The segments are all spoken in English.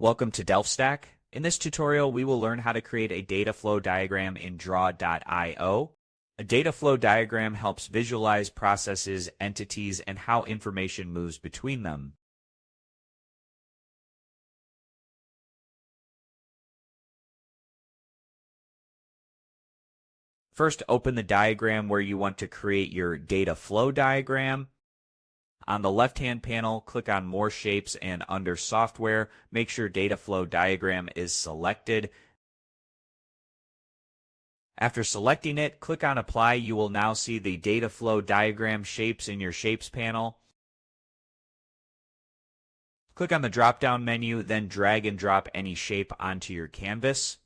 Welcome to DelfStack. In this tutorial, we will learn how to create a data flow diagram in draw.io. A data flow diagram helps visualize processes, entities, and how information moves between them. First, open the diagram where you want to create your data flow diagram. On the left-hand panel, click on More Shapes, and under Software, make sure Data Flow Diagram is selected. After selecting it, click on Apply. You will now see the Data Flow Diagram shapes in your Shapes panel. Click on the drop-down menu, then drag and drop any shape onto your canvas.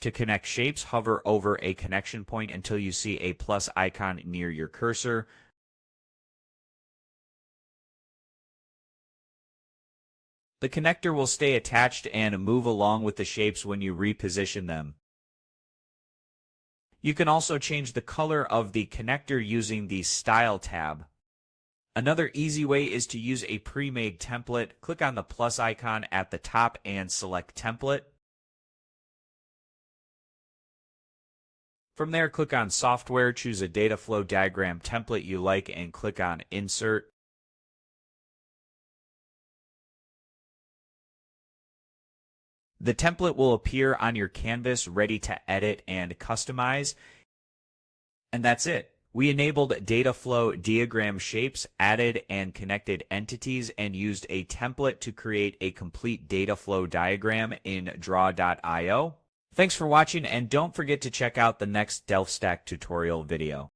To connect shapes, hover over a connection point until you see a plus icon near your cursor. The connector will stay attached and move along with the shapes when you reposition them. You can also change the color of the connector using the Style tab. Another easy way is to use a pre-made template. Click on the plus icon at the top and select Template. From there, click on Software, choose a data flow diagram template you like, and click on Insert. The template will appear on your canvas, ready to edit and customize. And that's it. We enabled data flow diagram shapes, added and connected entities, and used a template to create a complete data flow diagram in draw.io. Thanks for watching, and don't forget to check out the next DelfStack tutorial video.